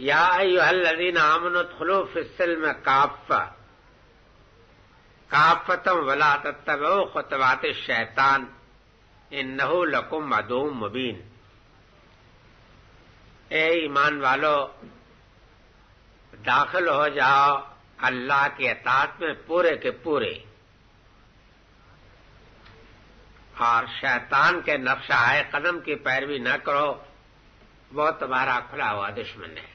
یا ایھا الذین آمنوا ادخلوا فی السلم کافۃ کافۃ ولا تتبعوا خطوات الشیطان انہ لکم عدو مبین۔ اے ایمان والو، داخل ہو جاؤ اللہ کی اطاعت میں پورے کے پورے، اور شیطان کے نقشہ قدم کی پیروی نہ کرو، وہ تمہارا کھلا ہوا دشمن ہے۔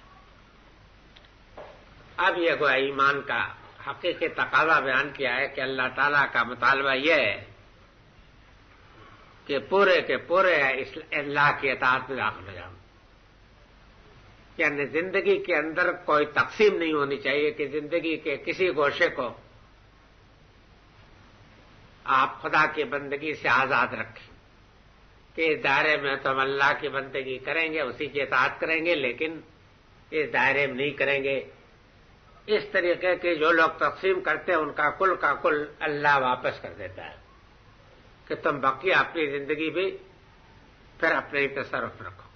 اب یہ گویا ایمان کا حقیقی تقاضا بیان کیا ہے کہ اللہ تعالیٰ کا مطالبہ یہ ہے کہ پورے کے پورے اللہ کی اطاعت میں داخل ہو جاؤ، یعنی زندگی کے اندر کوئی تقسیم نہیں ہونی چاہیے کہ زندگی کے کسی گوشے کو آپ خدا کی بندگی سے آزاد رکھیں کہ اس دائرے میں تو ہم اللہ کی بندگی کریں گے، اسی کی اطاعت کریں گے، لیکن اس دائرے میں نہیں کریں گے۔ اس طریقے کے جو لوگ تقسیم کرتے ہیں ان کا کل اللہ واپس کر دیتا ہے کہ تم بقیہ اپنی زندگی بھی پھر اپنے تصرف رکھو۔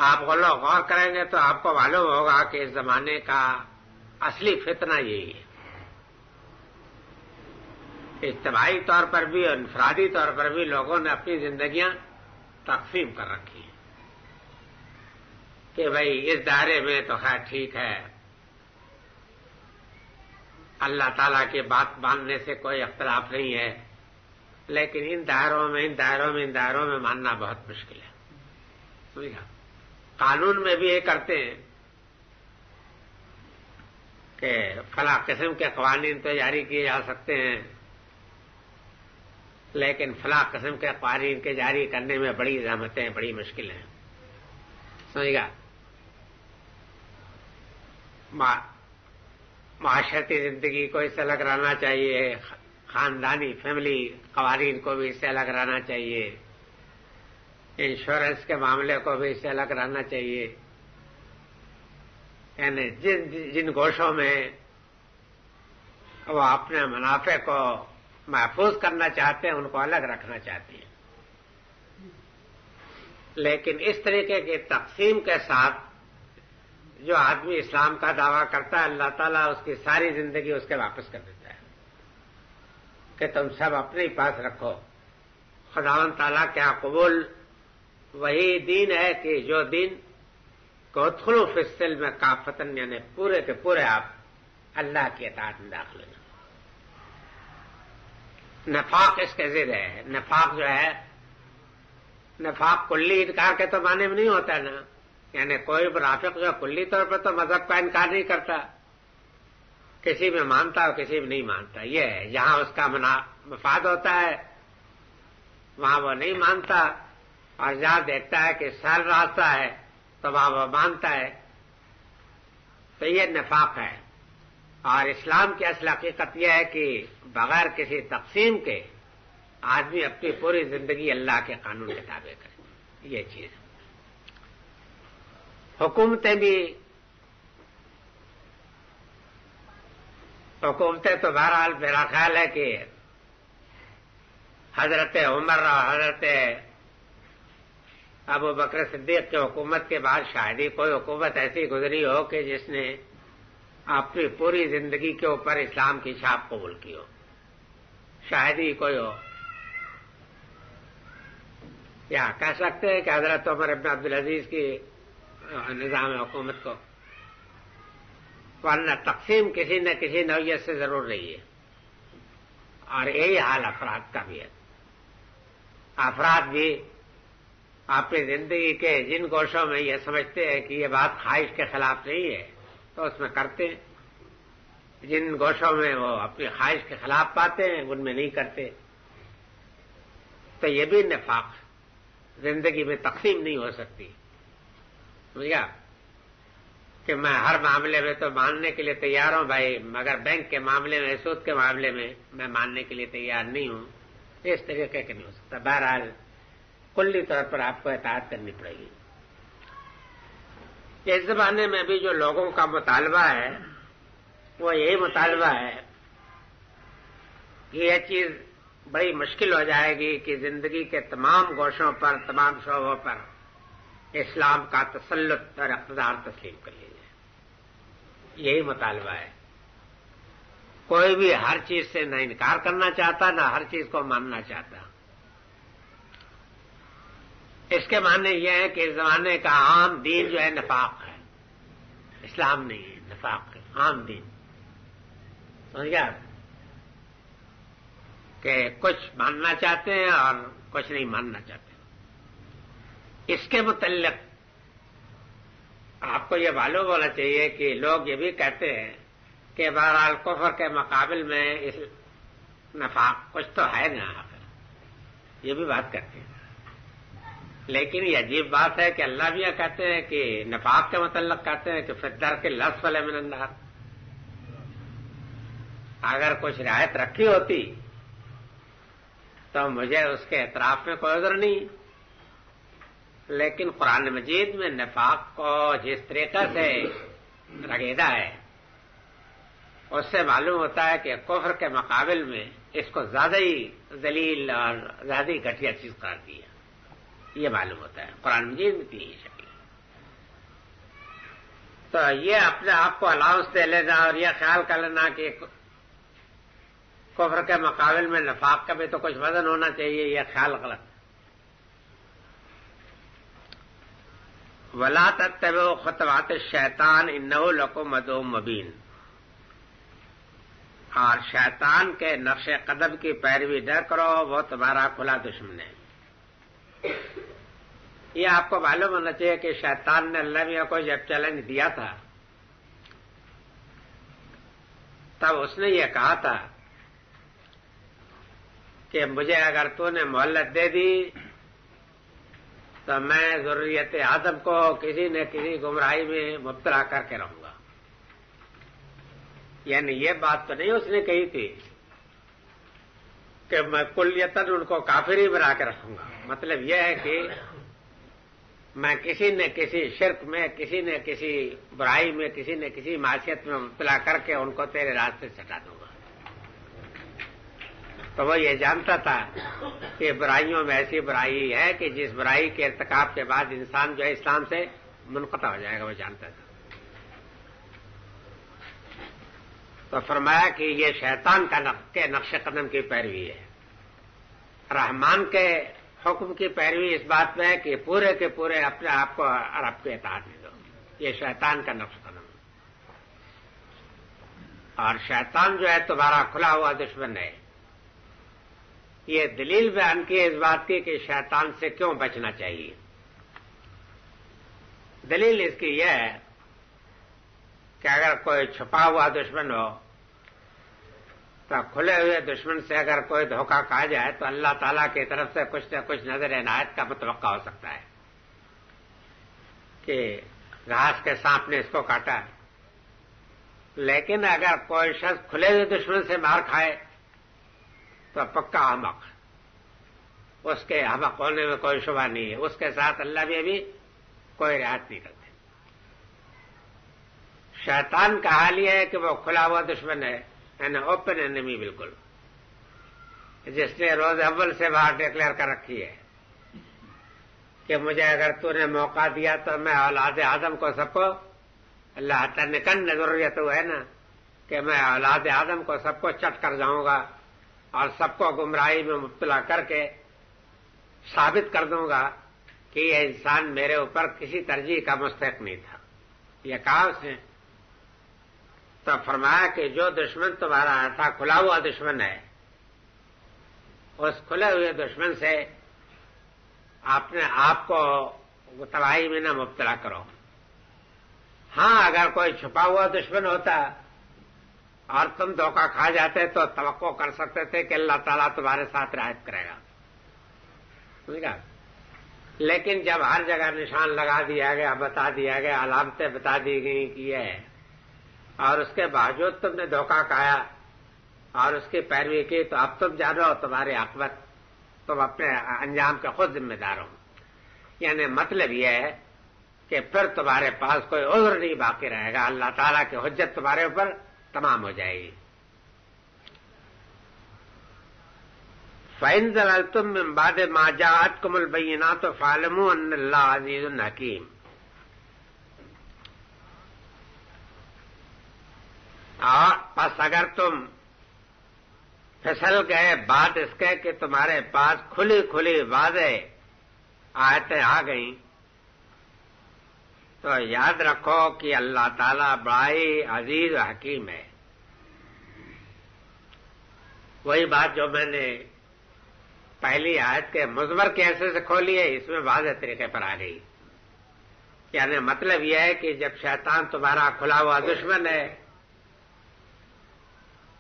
آپ غور کریں گے تو آپ کو معلوم ہوگا کہ اس زمانے کا اصلی فتنہ یہی ہے، اجتماعی طور پر بھی اور انفرادی طور پر بھی لوگوں نے اپنی زندگیاں تقسیم کر رکھی ہیں کہ بھئی اس دائرے میں تو خیر ٹھیک ہے، اللہ تعالیٰ کی بات ماننے سے کوئی اختلاف نہیں ہے، لیکن ان دائروں میں ماننا بہت مشکل ہے۔ سمجھا؟ قانون میں بھی یہ کرتے ہیں کہ فلاں قسم کے قوانین تو جاری کیے جا سکتے ہیں، لیکن فلاں قسم کے قوانین کے جاری کرنے میں بڑی زحمتیں، بڑی مشکلیں ہیں۔ سمجھ گا؟ معاشرتی زندگی کو اس سے الگ رہنا چاہیے، خاندانی فیملی قوانین کو بھی اس سے الگ رہنا چاہیے، انشورنس کے معاملے کو بھی اس سے الگ رہنا چاہیے، یعنی جن گوشوں میں وہ اپنے منافع کو محفوظ کرنا چاہتے ہیں ان کو الگ رکھنا چاہتی ہیں، لیکن اس طریقے کی تقسیم کے ساتھ جو آدمی اسلام کا دعویٰ کرتا ہے اللہ تعالیٰ اس کی ساری زندگی اس کے واپس کر دیتا ہے کہ تم سب اپنے ہی پاس رکھو۔ خداوند تعالیٰ کیا قبول وہی دین ہے کہ جو دین کو ادخلوا فی السلم کافۃ، یعنی پورے کے پورے آپ اللہ کی اطاعت میں داخل ہو۔ نفاق اس کے ضد ہے۔ نفاق جو ہے، نفاق کلی انکار کے تو معنی میں نہیں ہوتا نا، یعنی کوئی منافق جو کلی طور پر تو مذہب کا انکار نہیں کرتا، کسی میں مانتا اور کسی میں نہیں مانتا، یہ ہے جہاں اس کا مفاد ہوتا ہے وہاں وہ نہیں مانتا، اور جہاں دیکھتا ہے کہ سر راستہ ہے تو وہاں وہ مانتا ہے، تو یہ نفاق ہے۔ اور اسلام کی اصل حقیقت یہ ہے کہ بغیر کسی تقسیم کے آدمی اپنی پوری زندگی اللہ کے قانون کے تابع کرے، یہ چیز ہے۔ حکومتیں تو بہرحال میرا خیال ہے کہ حضرت عمر اور حضرت ابو بکر صدیق کی حکومت کے بعد شاید ہی کوئی حکومت ایسی گزری ہو کہ جس نے اپنی پوری زندگی کے اوپر اسلام کی چھاپ قبول کی ہو، شاید ہی کوئی ہو۔ یا کہہ سکتے ہیں کہ حضرت عمر ابن عبدالعزیز کی نظام حکومت کو، ورنہ تقسیم کسی نہ کسی نوعیت سے ضرور رہی ہے، اور یہی حال افراد کا بھی ہے۔ افراد بھی اپنی زندگی کے جن گوشوں میں یہ سمجھتے ہیں کہ یہ بات خواہش کے خلاف نہیں ہے تو اس میں کرتے ہیں، جن گوشوں میں وہ اپنی خواہش کے خلاف پاتے ہیں ان میں نہیں کرتے، تو یہ بھی نفاق، زندگی میں تقسیم نہیں ہو سکتی۔ سمجھا کہ میں ہر معاملے میں تو ماننے کے لیے تیار ہوں بھائی، مگر بینک کے معاملے میں، سود کے معاملے میں میں ماننے کے لیے تیار نہیں ہوں، اس طریقے کے نہیں ہو سکتا۔ بہرحال کلی طور پر آپ کو اطاعت کرنی پڑے گی۔ اس زمانے میں بھی جو لوگوں کا مطالبہ ہے وہ یہی مطالبہ ہے کہ یہ چیز بڑی مشکل ہو جائے گی کہ زندگی کے تمام گوشوں پر، تمام شعبوں پر اسلام کا تسلط اور اقتدار تسلیم کر لیجیے. یہی مطالبہ ہے. کوئی بھی ہر چیز سے نہ انکار کرنا چاہتا نہ ہر چیز کو ماننا چاہتا. اس کے معنی یہ ہے کہ اس زمانے کا عام دین جو ہے نفاق ہے، اسلام نہیں ہے، نفاق ہے عام دین. سمجھ گیا کہ کچھ ماننا چاہتے ہیں اور کچھ نہیں ماننا چاہتے. اس کے متعلق آپ کو یہ معلوم ہونا چاہیے کہ لوگ یہ بھی کہتے ہیں کہ بہرحال کفر کے مقابل میں اس نفاق کچھ تو ہے نا، یہ بھی بات کرتے ہیں. لیکن یہ عجیب بات ہے کہ اللہ بھی یہ کہتے ہیں کہ نفاق کے متعلق کہتے ہیں کہ فی الدرک الاسفل من النار. اگر کچھ رعایت رکھی ہوتی تو مجھے اس کے اعتراف میں کوئی عذر نہیں. لیکن قرآن مجید میں نفاق کو جس طریقے سے رگیدا ہے اس سے معلوم ہوتا ہے کہ کفر کے مقابل میں اس کو زیادہ ہی ذلیل اور زیادہ ہی گھٹیا چیز قرار دیا. یہ معلوم ہوتا ہے قرآن مجید میں کی شکل. تو یہ اپنے آپ کو الاؤنس دے لینا اور یہ خیال کر لینا کہ کفر کے مقابل میں نفاق کا بھی تو کچھ وزن ہونا چاہیے، یہ خیال غلط. وَلَا تَتَّبِعُوا خُطُوَاتِ الشَّيْطَانِ إِنَّهُ لَكُمْ عَدُوٌّ مُّبِينٌ. اور شیطان کے نقش قدم کی پیروی نہ کرو، وہ تمہارا کھلا دشمن ہے. یہ آپ کو معلوم ہونا چاہیے کہ شیطان نے اللہ میاں کو جب چیلنج دیا تھا تب اس نے یہ کہا تھا کہ مجھے اگر تو نے مہلت دے دی تو میں ذریت آدم کو کسی نہ کسی گمراہی میں مبتلا کر کے رہوں گا. یعنی یہ بات تو نہیں اس نے کہی تھی کہ میں کلیتاً ان کو کافر ہی بنا کے رکھوں گا. مطلب یہ ہے کہ میں کسی نہ کسی شرک میں، کسی نہ کسی برائی میں، کسی نہ کسی معصیت میں مبتلا کر کے ان کو تیرے راستے سے ہٹا دوں گا. تو وہ یہ جانتا تھا کہ برائیوں میں ایسی برائی ہے کہ جس برائی کے ارتکاب کے بعد انسان جو ہے اسلام سے منقطع ہو جائے گا، وہ جانتا تھا. تو فرمایا کہ یہ شیطان کے نقش قدم کی پیروی ہے. رحمان کے حکم کی پیروی اس بات میں ہے کہ پورے کے پورے اپنے آپ کو رب کے اطاعت میں دو. یہ شیطان کا نقش قدم ہے. اور شیطان جو ہے تمہارا کھلا ہوا دشمن ہے. یہ دلیل بیان کی اس بات کی کہ شیطان سے کیوں بچنا چاہیے. دلیل اس کی یہ ہے کہ اگر کوئی چھپا ہوا دشمن ہو تو کھلے ہوئے دشمن سے اگر کوئی دھوکہ کھا جائے تو اللہ تعالیٰ کی طرف سے کچھ نہ کچھ نظر عنایت کا متوقع ہو سکتا ہے کہ گھاس کے سانپ نے اس کو کاٹا. لیکن اگر کوئی شخص کھلے ہوئے دشمن سے مار کھائے تو پکا احمق، اس کے احمق ہونے میں کوئی شبہ نہیں ہے. اس کے ساتھ اللہ بھی کوئی رعایت نہیں کرتے. شیطان کا حال یہ ہے کہ وہ کھلا ہوا دشمن ہے، یعنی اوپن اینمی، بالکل جس نے روز اول سے باہر ڈکلیئر کر رکھی ہے کہ مجھے اگر تو نے موقع دیا تو میں اولاد آدم کو سب کو اللہ تنکن ضروریت ہے نا کہ میں اولاد آدم کو سب کو چٹ کر جاؤں گا اور سب کو گمراہی میں مبتلا کر کے ثابت کر دوں گا کہ یہ انسان میرے اوپر کسی ترجیح کا مستحق نہیں تھا. یہ کہا اس نے. تو فرمایا کہ جو دشمن تمہارا تھا کھلا ہوا دشمن ہے، اس کھلے ہوئے دشمن سے اپنے آپ کو تباہی میں نہ مبتلا کرو. ہاں اگر کوئی چھپا ہوا دشمن ہوتا اور تم دھوکہ کھا جاتے تو توقع کر سکتے تھے کہ اللہ تعالیٰ تمہارے ساتھ رعایت کرے گا. سمجھا؟ لیکن جب ہر جگہ نشان لگا دیا گیا، بتا دیا گیا، علامتیں بتا دی گئی کہ یہ ہے، اور اس کے باوجود تم نے دھوکہ کھایا اور اس کی پیروی کی، تو اب تم جانو تمہاری عاقبت، تم اپنے انجام کے خود ذمہ دار ہو. یعنی مطلب یہ ہے کہ پھر تمہارے پاس کوئی عذر نہیں باقی رہے گا، اللہ تعالیٰ کی حجت تمہارے اوپر تمام ہو جائے گی. فَإِن زَلَلْتُم مِّن بَعْدِ مَا جَاءَتْكُمُ الْبَيِّنَاتُ فَاعْلَمُوا أَنَّ اللَّهَ عَزِيزٌ حَكِيمٌ. اور پس اگر تم پھسل گئے بعد اس کے کہ تمہارے پاس کھلی کھلی واضح آیتیں آ گئیں، تو یاد رکھو کہ اللہ تعالیٰ بڑا ہی عزیز و حکیم ہے. وہی بات جو میں نے پہلی آیت کے مضمر کے حصے سے کھولی ہے، اس میں واضح طریقے پر آ گئی. یعنی مطلب یہ ہے کہ جب شیطان تمہارا کھلا ہوا دشمن ہے،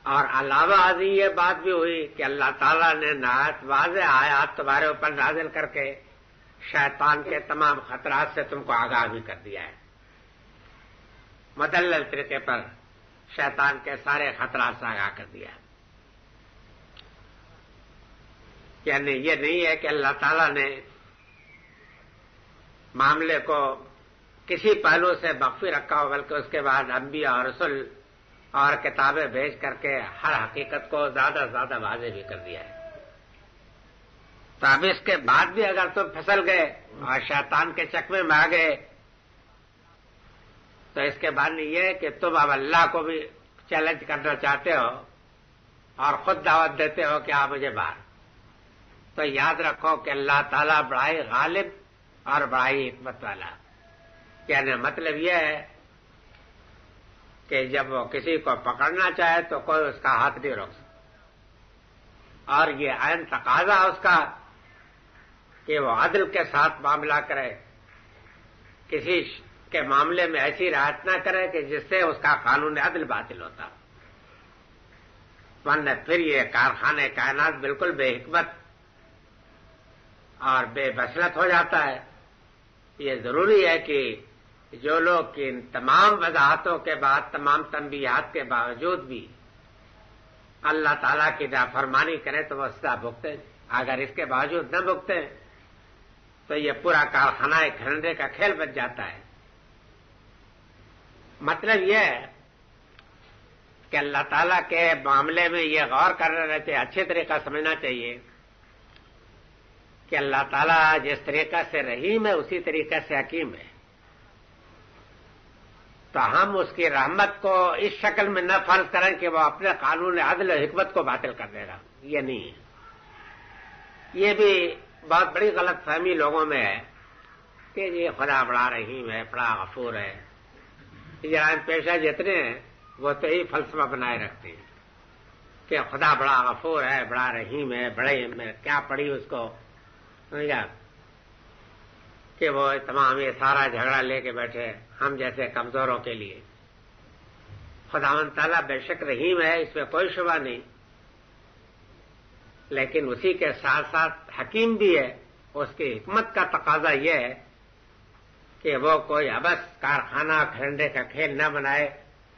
اور علاوہ ازیں یہ بات بھی ہوئی کہ اللہ تعالیٰ نے نہایت واضح آیات تمہارے اوپر نازل کر کے شیطان کے تمام خطرات سے تم کو آگاہ بھی کر دیا ہے. مدلل طریقے پر شیطان کے سارے خطرات سے آگاہ کر دیا ہے. یعنی یہ نہیں ہے کہ اللہ تعالیٰ نے معاملے کو کسی پہلو سے مخفی رکھا ہو، بلکہ اس کے بعد انبیاء اور رسل اور کتابیں بھیج کر کے ہر حقیقت کو زیادہ سے زیادہ واضح بھی کر دیا ہے. تو اب اس کے بعد بھی اگر تم پھسل گئے اور شیطان کے چکمے میں آ گئے، تو اس کے بعد یہ ہے کہ تم اب اللہ کو بھی چیلنج کرنا چاہتے ہو اور خود دعوت دیتے ہو کہ آپ مجھے باہر. تو یاد رکھو کہ اللہ تعالیٰ بڑا ہی غالب اور بڑا ہی حکمت والا. یعنی مطلب یہ ہے کہ جب وہ کسی کو پکڑنا چاہے تو کوئی اس کا ہاتھ نہیں روک سکتا، اور یہ عین تقاضا اس کا کہ وہ عدل کے ساتھ معاملہ کرے، کسی کے معاملے میں ایسی رعایت نہ کرے کہ جس سے اس کا قانون عدل باطل ہوتا. ورنہ پھر یہ کارخانے کائنات بالکل بے حکمت اور بے بصیرت ہو جاتا ہے. یہ ضروری ہے کہ جو لوگ ان تمام وضاحتوں کے بعد، تمام تنبیہات کے باوجود بھی اللہ تعالیٰ کی نافرمانی کریں تو وہ سزا بھگتیں. اگر اس کے باوجود نہ بھگتیں تو یہ پورا کارخانہ ایک گھرندے کا کھیل بن جاتا ہے. مطلب یہ ہے کہ اللہ تعالیٰ کے معاملے میں یہ غور کرنا چاہیے، اچھے طریقہ سمجھنا چاہیے کہ اللہ تعالیٰ جس طریقہ سے رحیم ہے اسی طریقے سے حکیم ہے. تو ہم اس کی رحمت کو اس شکل میں نہ فرض کریں کہ وہ اپنے قانون عدل و حکمت کو باطل کر دے گا. یہ نہیں ہے. یہ بھی بہت بڑی غلط فہمی لوگوں میں ہے کہ یہ خدا بڑا رحیم ہے، بڑا غفور ہے. جرائم پیشہ جتنے ہیں وہ تو یہی فلسفہ بنائے رکھتے ہیں کہ خدا بڑا غفور ہے، بڑا رحیم ہے. بڑے میں کیا پڑی اس کو کہ وہ تمام یہ سارا جھگڑا لے کے بیٹھے ہم جیسے کمزوروں کے لیے. خداوند تعالیٰ بے شک رحیم ہے، اس میں کوئی شبہ نہیں، لیکن اسی کے ساتھ ساتھ حکیم بھی ہے. اس کی حکمت کا تقاضا یہ ہے کہ وہ کوئی ابس کارخانہ کھرنڈے کا کھیل نہ بنائے،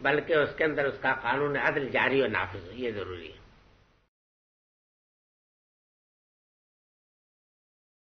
بلکہ اس کے اندر اس کا قانون عدل جاری و نافذ ہو. یہ ضروری ہے.